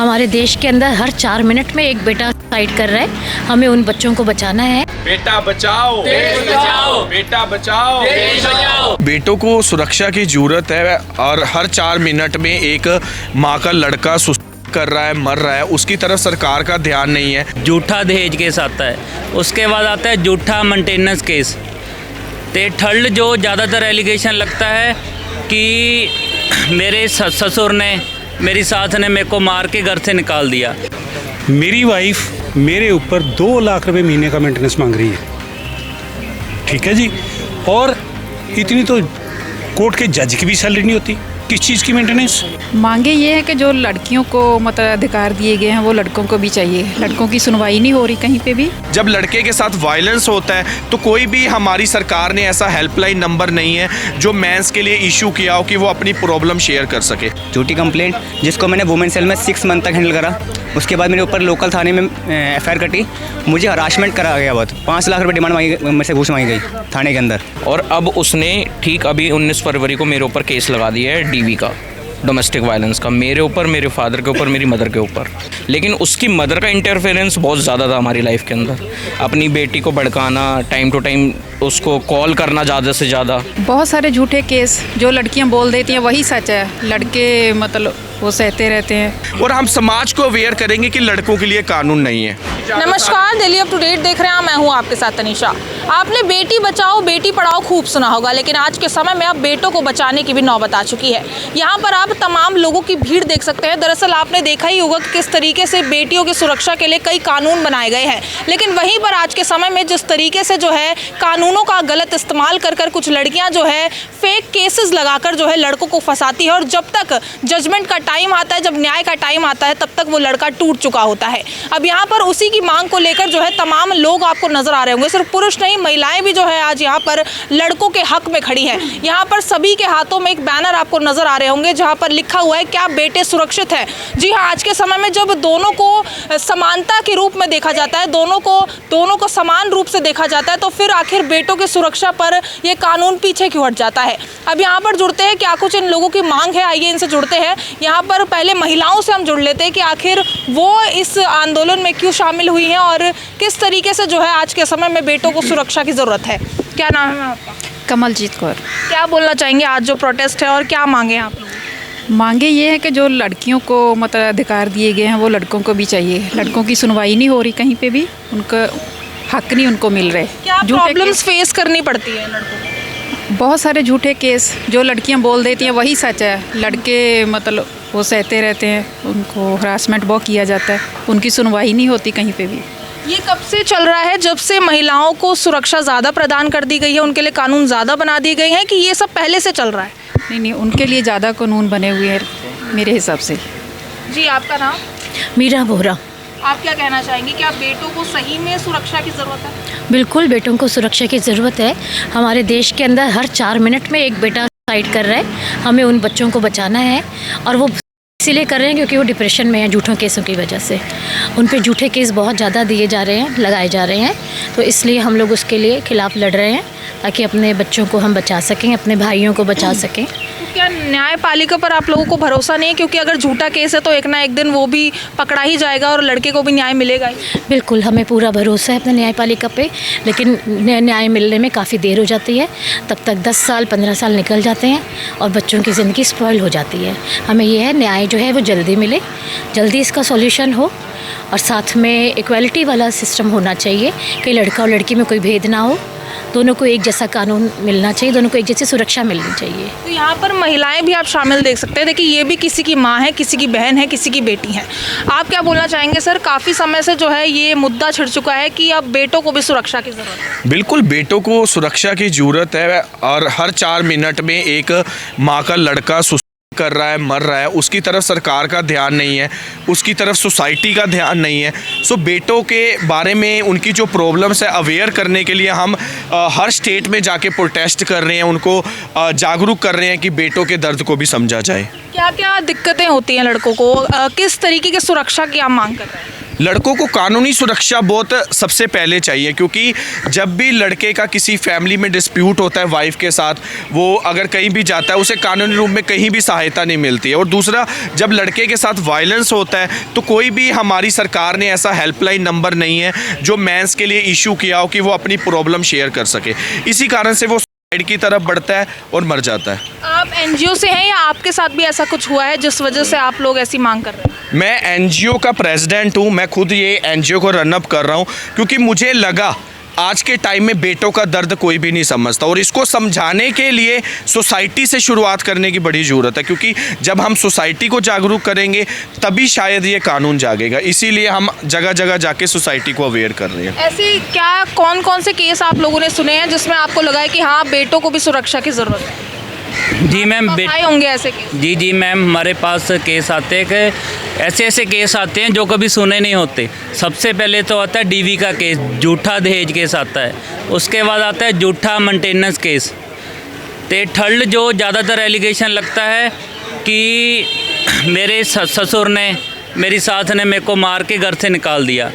हमारे देश के अंदर हर 4 मिनट में एक बेटा सुसाइड कर रहा है। हमें उन बच्चों को बचाना है। बेटा बचाओ देश बचाओ, बेटा बचाओ देश बचाओ। बेटों को सुरक्षा की जरूरत है और हर 4 मिनट में एक माँ का लड़का सुसाइड कर रहा है, मर रहा है, उसकी तरफ सरकार का ध्यान नहीं है। झूठा दहेज केस आता है, उसके बाद आता है झूठा मेंटेनेंस केस। ते थर्ड जो ज़्यादातर एलिगेशन लगता है कि मेरे ससुर ने, मेरी सास ने मेरे को मार के घर से निकाल दिया। मेरी वाइफ मेरे ऊपर 2 लाख रुपए महीने का मेंटेनेंस मांग रही है, ठीक है जी। और इतनी तो कोर्ट के जज की भी सैलरी नहीं होती, किस चीज़ की मेंटेनेंस। मांगे ये है कि जो लड़कियों को मतलब अधिकार दिए गए हैं वो लड़कों को भी चाहिए। लड़कों की सुनवाई नहीं हो रही कहीं पे भी। जब लड़के के साथ वायलेंस होता है तो कोई भी, हमारी सरकार ने ऐसा हेल्पलाइन नंबर नहीं है जो मेंस के लिए इशू किया हो कि वो अपनी प्रॉब्लम शेयर कर सके। झूठी कंप्लेंट जिसको मैंने वुमेन सेल में 6 मंथ तक हैंडल करा, उसके बाद मेरे ऊपर लोकल थाने में FIR कटी, मुझे हरासमेंट करा गया। बहुत 5 लाख रुपये डिमांड मांगी, मेरे से घूस मांगी गई थाने के अंदर। और अब उसने ठीक अभी 19 फरवरी को मेरे ऊपर केस लगा दिया है DV का, डोमेस्टिक वायलेंस का, मेरे ऊपर, मेरे फादर के ऊपर, मेरी मदर के ऊपर। लेकिन उसकी मदर का इंटरफेरेंस बहुत ज़्यादा था हमारी लाइफ के अंदर। अपनी बेटी को भड़काना, टाइम टू टाइम उसको कॉल करना ज़्यादा से ज़्यादा। बहुत सारे झूठे केस जो लड़कियां बोल देती हैं वही सच है, लड़के मतलब वो सहते रहते हैं। और हम समाज को अवेयर करेंगे कि लड़कों के लिए कानून नहीं है। नमस्कार, दिल्ली अप टू डेट देख रहे हैं। मैं हूं आपके साथ तनिषा। आपने बेटी बचाओ बेटी पढ़ाओ खूब सुना होगा, लेकिन आज के समय में अब बेटों को बचाने की भी नौबत आ चुकी है। यहाँ पर आप तमाम लोगों की भीड़ देख सकते हैं। दरअसल आपने देखा ही होगा कि किस तरीके से बेटियों की सुरक्षा के लिए कई कानून बनाए गए हैं, लेकिन वहीं पर आज के समय में जिस तरीके से जो है कानूनों का गलत इस्तेमाल कर कर कुछ लड़कियां जो है फेक केसेस लगाकर जो है लड़कों को फंसाती है, और जब तक जजमेंट का टाइम आता है, जब न्याय का टाइम आता है, तब तक वो लड़का टूट चुका होता है। अब यहाँ पर उसी की मांग को लेकर जो है तमाम लोग आपको नजर आ रहे होंगे। सिर्फ पुरुष नहीं, महिलाएं भी जो है आज यहाँ पर लड़कों के हक में खड़ी हैं। यहाँ पर सभी के हाथों में एक बैनर आपको नजर आ रहे होंगे जहाँ पर लिखा हुआ है क्या बेटे सुरक्षित है। जी हाँ, आज के समय में जब दोनों को समानता के रूप में देखा जाता है, दोनों को समान रूप से देखा जाता है, तो फिर आखिर बेटों की सुरक्षा पर यह कानून पीछे क्यों हट जाता है। अब यहाँ पर जुड़ते हैं क्या कुछ इन लोगों की मांग है, आइए इनसे जुड़ते हैं। यहाँ पर पहले महिलाओं से हम जुड़ लेते हैं कि आखिर वो इस आंदोलन में क्यों शामिल हुई हैं और किस तरीके से जो है आज के समय में बेटों को सुरक्षा की ज़रूरत है। क्या नाम है आपका? कमलजीत कौर। क्या बोलना चाहेंगे आज जो प्रोटेस्ट है और क्या मांगे आप लोग? मांगे ये है कि जो लड़कियों को मतलब अधिकार दिए गए हैं वो लड़कों को भी चाहिए। लड़कों की सुनवाई नहीं हो रही कहीं पे भी, उनका हक नहीं उनको मिल रहे। क्या प्रॉब्लम्स फेस करनी पड़ती है लड़कों को? बहुत सारे झूठे केस जो लड़कियां बोल देती हैं वही सच है, लड़के मतलब वो सहते रहते हैं, उनको हरासमेंट बहुत किया जाता है, उनकी सुनवाई नहीं होती कहीं पे भी। ये कब से चल रहा है? जब से महिलाओं को सुरक्षा ज़्यादा प्रदान कर दी गई है, उनके लिए कानून ज़्यादा बना दिए गए हैं, कि ये सब पहले से चल रहा है? नहीं, उनके लिए ज़्यादा कानून बने हुए हैं मेरे हिसाब से। जी, आपका नाम? मीरा बोहरा। आप क्या कहना चाहेंगे, क्या बेटों को सही में सुरक्षा की ज़रूरत है? बिल्कुल, बेटों को सुरक्षा की ज़रूरत है। हमारे देश के अंदर हर 4 मिनट में एक बेटा सुसाइड कर रहा है। हमें उन बच्चों को बचाना है, और वो इसीलिए कर रहे हैं क्योंकि वो डिप्रेशन में हैं झूठों केसों की वजह से। उन पे झूठे केस बहुत ज़्यादा दिए जा रहे हैं, लगाए जा रहे हैं, तो इसलिए हम लोग उसके लिए खिलाफ़ लड़ रहे हैं ताकि अपने बच्चों को हम बचा सकें, अपने भाइयों को बचा सकें। तो क्या न्यायपालिका पर आप लोगों को भरोसा नहीं है? क्योंकि अगर झूठा केस है तो एक ना एक दिन वो भी पकड़ा ही जाएगा और लड़के को भी न्याय मिलेगा ही। बिल्कुल, हमें पूरा भरोसा है अपने न्यायपालिका पे, लेकिन न्याय मिलने में काफ़ी देर हो जाती है। तब तक 10 साल 15 साल निकल जाते हैं और बच्चों की ज़िंदगी स्पॉइल हो जाती है। हमें ये है न्याय जो है वो जल्दी मिले, जल्दी इसका सॉल्यूशन हो, और साथ में इक्वालिटी वाला सिस्टम होना चाहिए कि लड़का और लड़की में कोई भेद ना हो, दोनों को एक जैसा कानून मिलना चाहिए, दोनों को एक जैसी सुरक्षा मिलनी चाहिए। तो यहाँ पर महिलाएं भी आप शामिल देख सकते हैं। देखिए, ये भी किसी की माँ है, किसी की बहन है, किसी की बेटी है। आप क्या बोलना चाहेंगे सर? काफ़ी समय से जो है ये मुद्दा छिड़ चुका है कि अब बेटों को भी सुरक्षा की ज़रूरत है। बिल्कुल, बेटों को सुरक्षा की जरूरत है और हर 4 मिनट में एक माँ का लड़का कर रहा है, मर रहा है, उसकी तरफ सरकार का ध्यान नहीं है, उसकी तरफ सोसाइटी का ध्यान नहीं है। सो बेटों के बारे में उनकी जो प्रॉब्लम्स है अवेयर करने के लिए हम हर स्टेट में जाके प्रोटेस्ट कर रहे हैं, उनको जागरूक कर रहे हैं कि बेटों के दर्द को भी समझा जाए। क्या क्या दिक्कतें होती हैं लड़कों को? किस तरीके की सुरक्षा की आप मांग कर रहे हैं? लड़कों को कानूनी सुरक्षा बहुत सबसे पहले चाहिए, क्योंकि जब भी लड़के का किसी फैमिली में डिस्प्यूट होता है वाइफ के साथ, वो अगर कहीं भी जाता है उसे कानूनी रूप में कहीं भी सहायता नहीं मिलती है। और दूसरा, जब लड़के के साथ वायलेंस होता है तो कोई भी हमारी सरकार ने ऐसा हेल्पलाइन नंबर नहीं है जो मेंस के लिए इशू किया हो कि वो अपनी प्रॉब्लम शेयर कर सके। इसी कारण से वो साइड की तरफ बढ़ता है और मर जाता है। आप एनजीओ से हैं या आपके साथ भी ऐसा कुछ हुआ है जिस वजह से आप लोग ऐसी मांग कर रहे हैं? मैं एनजीओ का प्रेसिडेंट हूँ, मैं खुद ये एनजीओ को रन अप कर रहा हूँ, क्योंकि मुझे लगा आज के टाइम में बेटों का दर्द कोई भी नहीं समझता और इसको समझाने के लिए सोसाइटी से शुरुआत करने की बड़ी ज़रूरत है, क्योंकि जब हम सोसाइटी को जागरूक करेंगे तभी शायद ये कानून जागेगा। इसीलिए हम जगह जगह जाके सोसाइटी को अवेयर कर रहे हैं। ऐसे क्या कौन कौन से केस आप लोगों ने सुने हैं जिसमें आपको लगा है कि हाँ बेटों को भी सुरक्षा की ज़रूरत है? जी मैम, आए होंगे ऐसे केस? जी मैम, हमारे पास केस आते हैं कि ऐसे केस आते हैं जो कभी सुने नहीं होते। सबसे पहले तो आता है डीवी का केस, झूठा दहेज केस आता है। उसके बाद आता है झूठा मेंटेनेंस केस। तो थर्ड जो ज़्यादातर एलिगेशन लगता है कि मेरे ससुर ने, मेरी सास ने मेरे को मार के घर से निकाल दिया।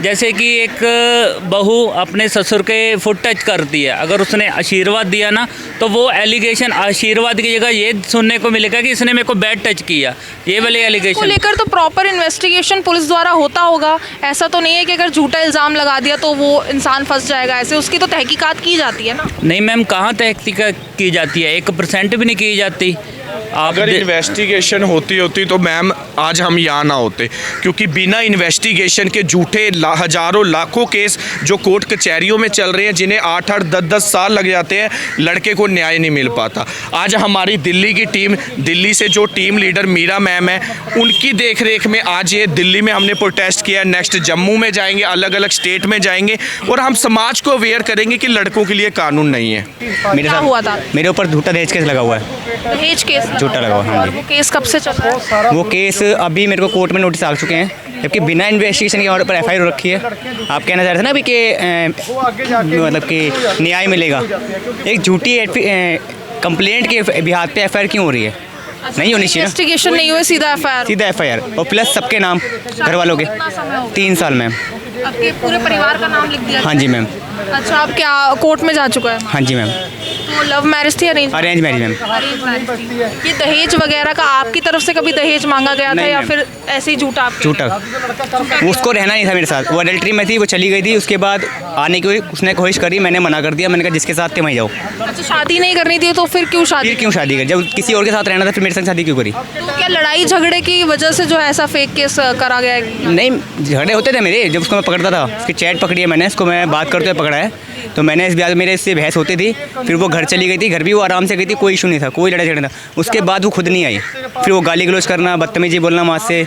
जैसे कि एक बहू अपने ससुर के फुट टच करती है, अगर उसने आशीर्वाद दिया ना तो वो एलिगेशन आशीर्वाद की जगह ये सुनने को मिलेगा कि इसने मेरे को बैड टच किया, ये वाले को एलिगेशन। लेकर तो प्रॉपर इन्वेस्टिगेशन पुलिस द्वारा होता होगा। ऐसा तो नहीं है कि अगर झूठा इल्ज़ाम लगा दिया तो वो इंसान फंस जाएगा, ऐसे उसकी तो तहकीकात की जाती है ना? नहीं मैम, कहाँ तहकीकात की जाती है? 1% भी नहीं की जाती। अगर इन्वेस्टिगेशन होती तो मैम आज हम यहाँ ना होते, क्योंकि बिना इन्वेस्टिगेशन के झूठे हजारों लाखों केस जो कोर्ट कचहरियों में चल रहे हैं, जिन्हें 8-8 10-10 साल लग जाते हैं, लड़के को न्याय नहीं मिल पाता। आज हमारी दिल्ली की टीम, दिल्ली से जो टीम लीडर मीरा मैम है, उनकी देखरेख में आज ये दिल्ली में हमने प्रोटेस्ट किया। नेक्स्ट जम्मू में जाएंगे, अलग अलग स्टेट में जाएंगे और हम समाज को अवेयर करेंगे कि लड़कों के लिए कानून नहीं है। मेरे क्या हुआ था? मेरे ऊपर झूठा दहेज केस लगा हुआ है। दहेज केस झूठा लगा हुआ है, हाँ और जी। वो केस कब से चल रहा है? वो केस अभी मेरे को कोर्ट में नोटिस आ चुके हैं, जबकि बिना इन्वेस्टिगेशन के हमारे ऊपर एफआईआर हो रखी है। आप कहना चाह रहे थे ना अभी कि मतलब कि न्याय मिलेगा। एक झूठी कंप्लेंट के बिहार पे एफआईआर क्यों हो रही है? नहीं होनी चाहिए ना। इन्वेस्टिगेशन नहीं हुई, सीधा एफआईआर? सीधा एफआईआर, और प्लस सबके नाम, घर वालों के। 3 साल मैम। आपके पूरे परिवार का नाम लिख दिया? हाँ जी मैम। अच्छा, आप क्या कोर्ट में जा चुका है? हाँ जी मैम। तो लव मैरिज थी, अरेंज अरेंज मैरिज मैम। ये दहेज वगैरह का आपकी तरफ से कभी दहेज मांगा गया था नहीं या मैम। फिर ऐसे ही झूठा? झूठा। उसको रहना नहीं था मेरे साथ, वो अडल्ट्री में थी, वो चली गई थी। उसके बाद आने की उसने कोशिश करी, मैंने मना कर दिया। मैंने कहा जिसके साथ थे वहीं जाओ। अच्छा, शादी नहीं करनी थी तो फिर क्यों शादी? फिर क्यों शादी करी? जब किसी और के साथ रहना था फिर मेरे साथ शादी क्यों करी? तो क्या लड़ाई झगड़े की वजह से जो है ऐसा फेक केस करा गया है? नहीं, झगड़े होते थे मेरे। जब उसको मैं पकड़ता था, उसकी चैट पकड़ी है मैंने, उसको मैं बात करते हुए पकड़ा है, तो मैंने इस ब्याज मेरे इससे बहस होती थी। फिर वो घर चली गई थी, घर भी वो आराम से गई थी, कोई इशू नहीं था, कोई लड़ाई झगड़ा नहीं था। उसके बाद वो खुद नहीं आई, फिर वो गाली गलौज करना, बदतमीजी बोलना माँ से,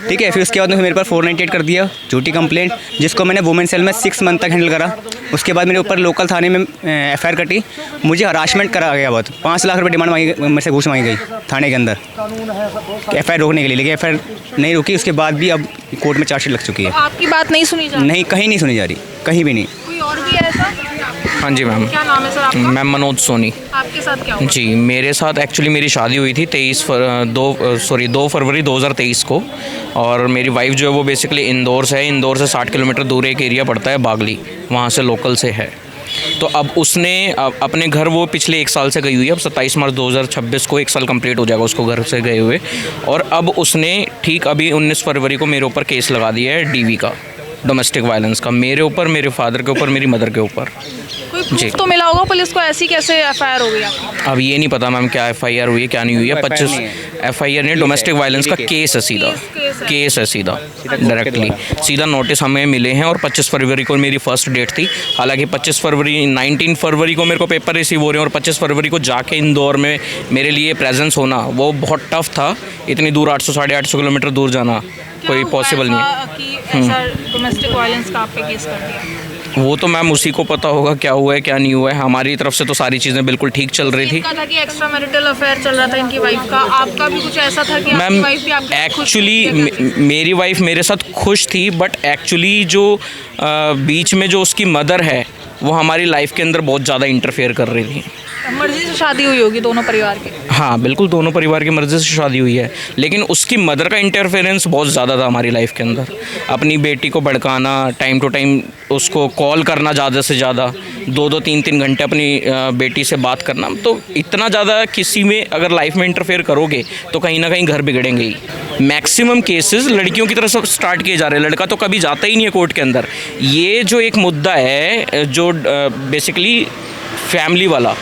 ठीक है। फिर उसके बाद मेरे पर 498 कर दिया, झूठी कंप्लेंट, जिसको मैंने वुमेन सेल में 6 मंथ तक हैंडल करा। उसके बाद मेरे ऊपर लोकल थाने में एफआईआर कटी, मुझे हरासमेंट करा गया बहुत। 5 लाख रुपये डिमांड मांगी, मेरे से घूस मांगी गई थाने के अंदर एफआईआर रोकने के लिए, लेकिन एफआईआर नहीं रुकी। उसके बाद भी अब कोर्ट में चार्जशीट लग चुकी है। आपकी बात नहीं सुनी जा रही? नहीं, कहीं नहीं सुनी जा रही, कहीं भी नहीं। कोई और भी है ऐसा? हाँ जी मैम। क्या नाम है सर आपका? मैम मनोज सोनी। आपके साथ क्या हुआ? जी, मेरे साथ एक्चुअली मेरी शादी हुई थी 2 फरवरी 2023 को, और मेरी वाइफ जो है वो बेसिकली इंदौर से है। इंदौर से 60 किलोमीटर दूर एक एरिया पड़ता है बागली, वहाँ से लोकल से है। तो अब उसने अपने घर वो पिछले 1 साल से गई हुई है। अब 27 मार्च 2026 को 1 साल कंप्लीट हो जाएगा उसको घर से गए हुए। और अब उसने ठीक अभी 19 फरवरी को मेरे ऊपर केस लगा दिया है डीवी का, डोमेस्टिक वायलेंस का, मेरे ऊपर, मेरे फादर के ऊपर, मेरी मदर के ऊपर। कोई प्रूफ तो मिला होगा पुलिस को, ऐसी कैसे एफआईआर हो गई आपकी? अब ये नहीं पता मैम क्या एफआईआर हुई है क्या नहीं हुई है। 25 एफआईआर नहीं, डोमेस्टिक वायलेंस का केस है, सीधा केस है, सीधा डायरेक्टली सीधा नोटिस हमें मिले हैं। और 25 फरवरी को मेरी फर्स्ट डेट थी। हालांकि 19 फरवरी को मेरे को पेपर रिसीव हो रहे हैं, और 25 फरवरी को जाके इंदौर में मेरे लिए प्रेजेंस होना वो बहुत टफ था। इतनी दूर 800 साढ़े 800 किलोमीटर दूर जाना कोई पॉसिबल नहीं है। कि ऐसा डोमेस्टिक वायलेंस का आप पे केस कर दिया? वो तो मैम उसी को पता होगा क्या हुआ है क्या नहीं हुआ है। हमारी तरफ से तो सारी चीज़ें बिल्कुल ठीक चल रही थी। इनका था कि एक्स्ट्रा मैरिटल अफेयर चल रहा था इनकी वाइफ का, आपका भी कुछ ऐसा था कि आपकी मैम वाइफ भी आपके साथ खुश एक्चुअली मेरी वाइफ मेरे साथ खुश थी, बट एक्चुअली जो बीच में जो उसकी मदर है वो हमारी लाइफ के अंदर बहुत ज़्यादा इंटरफेयर कर रही थी। मर्जी से शादी हुई होगी दोनों परिवार के। हाँ बिल्कुल, दोनों परिवार की मर्ज़ी से शादी हुई है, लेकिन उसकी मदर का इंटरफेरेंस बहुत ज़्यादा था हमारी लाइफ के अंदर। अपनी बेटी को भड़काना, टाइम टू टाइम उसको कॉल करना, ज़्यादा से ज़्यादा 2-2 3-3 घंटे अपनी बेटी से बात करना, तो इतना ज़्यादा किसी में अगर लाइफ में इंटरफेयर करोगे तो कहीं ना कहीं घर बिगड़ेंगे ही। मैक्सिमम केसेस लड़कियों की तरफ से स्टार्ट किए जा रहे हैं, लड़का तो कभी जाता ही नहीं है कोर्ट के अंदर। ये जो एक मुद्दा है जो बेसिकली फैमिली वाला,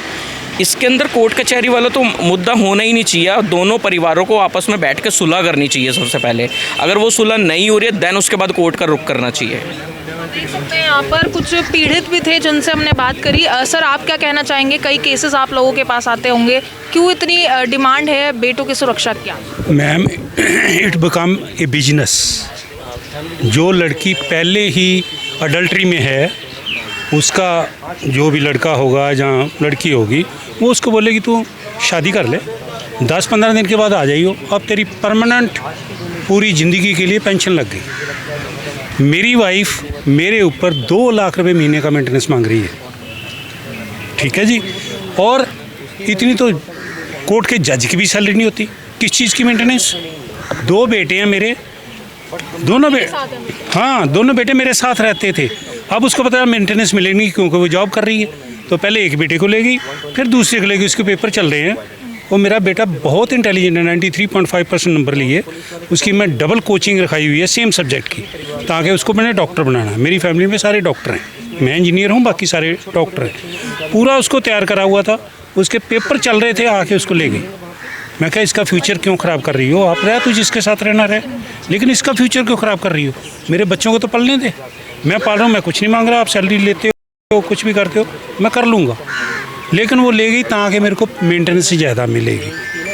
इसके अंदर कोर्ट कचहरी वाला तो मुद्दा होना ही नहीं चाहिए। दोनों परिवारों को आपस में बैठ के सुलह करनी चाहिए सबसे पहले। अगर वो सुलह नहीं हो रही है देन उसके बाद कोर्ट का रुख करना चाहिए। देख सकते हैं यहाँ पर कुछ पीड़ित भी थे जिनसे हमने बात करी। सर, आप क्या कहना चाहेंगे? कई केसेस आप लोगों के पास आते होंगे, क्यों इतनी डिमांड है बेटों की सुरक्षा की? Ma'am, it become a business. जो लड़की पहले ही अडल्ट्री में है, उसका जो भी लड़का होगा जहाँ लड़की होगी, वो उसको बोलेगी तू शादी कर ले, 10-15 दिन के बाद आ जाइयो, अब तेरी परमानेंट पूरी ज़िंदगी के लिए पेंशन लग गई। मेरी वाइफ मेरे ऊपर 2 लाख रुपए महीने का मेंटेनेंस मांग रही है, ठीक है जी। और इतनी तो कोर्ट के जज की भी सैलरी नहीं होती। किस चीज़ की मेंटेनेंस? 2 बेटे हैं मेरे, दोनों बेटे मेरे साथ रहते थे। अब उसको पता है मेंटेनेंस मिलेगी नहीं क्योंकि वो जॉब कर रही है, तो पहले एक बेटे को लेगी, फिर दूसरे को लेगी। उसके पेपर चल रहे हैं। और मेरा बेटा बहुत इंटेलिजेंट है, 93.5% नंबर लिए। उसकी मैं डबल कोचिंग रखाई हुई है सेम सब्जेक्ट की, ताकि उसको मैंने डॉक्टर बनाना है। मेरी फैमिली में सारे डॉक्टर हैं, मैं इंजीनियर हूँ, बाकी सारे डॉक्टर हैं। पूरा उसको तैयार करा हुआ था। उसके पेपर चल रहे थे, आके उसको ले गई। मैं कहा इसका फ्यूचर क्यों ख़राब कर रही हो? आप रहे तो जिसके साथ रहना रहे, लेकिन इसका फ्यूचर क्यों ख़राब कर रही हो? मेरे बच्चों को तो पलने दे। मैं पाल रहा हूँ, मैं कुछ नहीं मांग रहा। आप सैलरी लेते हो, कुछ भी करते हो, मैं कर लूँगा। लेकिन वो ले गई ताकि मेरे को मेंटेनेंस से ज़्यादा मिलेगी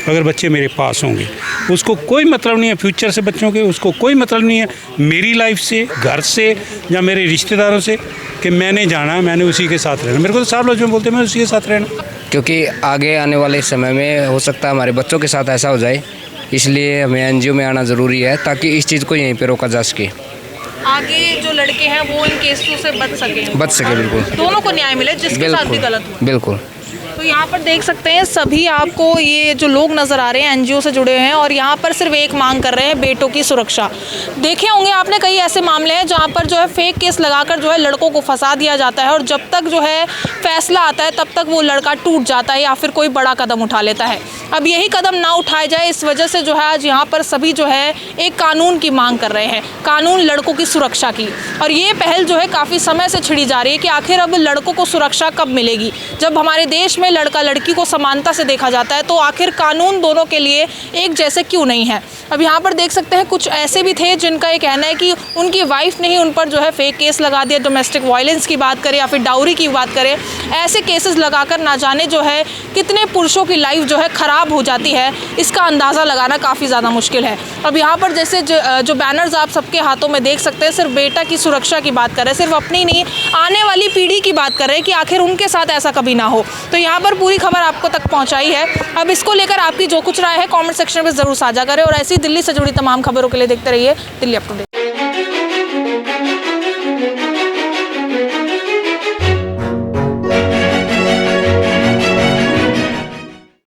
अगर बच्चे मेरे पास होंगे। उसको कोई मतलब नहीं है फ्यूचर से बच्चों के, उसको कोई मतलब नहीं है मेरी लाइफ से, घर से या मेरे रिश्तेदारों से कि मैंने जाना, मैंने उसी के साथ रहना। मेरे को तो सारे लोग बोलते हैं मैं उसी के साथ रहना। क्योंकि आगे आने वाले समय में हो सकता है हमारे बच्चों के साथ ऐसा हो जाए, इसलिए हमें एनजीओ में आना ज़रूरी है ताकि इस चीज़ को यहीं पे रोका जा सके। आगे जो लड़के हैं वो इन केसों से बच सके, बिल्कुल। दोनों को न्याय मिले जिसके साथ भी गलत हो। बिल्कुल। तो यहाँ पर देख सकते हैं सभी आपको ये जो लोग नज़र आ रहे हैं एनजीओ से जुड़े हुए हैं और यहाँ पर सिर्फ एक मांग कर रहे हैं, बेटों की सुरक्षा। देखे होंगे आपने कई ऐसे मामले हैं जहाँ पर जो है फेक केस लगाकर जो है लड़कों को फंसा दिया जाता है और जब तक जो है फैसला आता है तब तक वो लड़का टूट जाता है या फिर कोई बड़ा कदम उठा लेता है। अब यही कदम ना उठाया जाए, इस वजह से जो है आज यहाँ पर सभी जो है एक कानून की मांग कर रहे हैं, कानून लड़कों की सुरक्षा की। और ये पहल जो है काफ़ी समय से छिड़ी जा रही है कि आखिर अब लड़कों को सुरक्षा कब मिलेगी। जब हमारे देश में लड़का लड़की को समानता से देखा जाता है तो आखिर कानून दोनों के लिए एक जैसे क्यों नहीं है। अब यहाँ पर देख सकते हैं कुछ ऐसे भी थे जिनका ये कहना है कि उनकी वाइफ ने ही उन पर जो है फेक केस लगा दिया। डोमेस्टिक वायलेंस की बात करें या फिर डाउरी की बात करें, ऐसे केसेस लगाकर ना जाने जो है कितने पुरुषों की लाइफ जो है ख़राब हो जाती है, इसका अंदाज़ा लगाना काफ़ी ज़्यादा मुश्किल है। अब यहाँ पर जैसे जो बैनर्स आप सबके हाथों में देख सकते हैं, सिर्फ बेटा की सुरक्षा की बात कर रहे हैं, सिर्फ अपनी नहीं आने वाली पीढ़ी की बात कर रहे हैं कि आखिर उनके साथ ऐसा कभी ना हो। तो यहाँ पर पूरी खबर आपको तक पहुँचाई है। अब इसको लेकर आपकी जो कुछ राय है कॉमेंट सेक्शन में ज़रूर साझा करें और ऐसी दिल्ली से जुड़ी तमाम खबरों के लिए देखते रहिए दिल्ली अप टू डेट।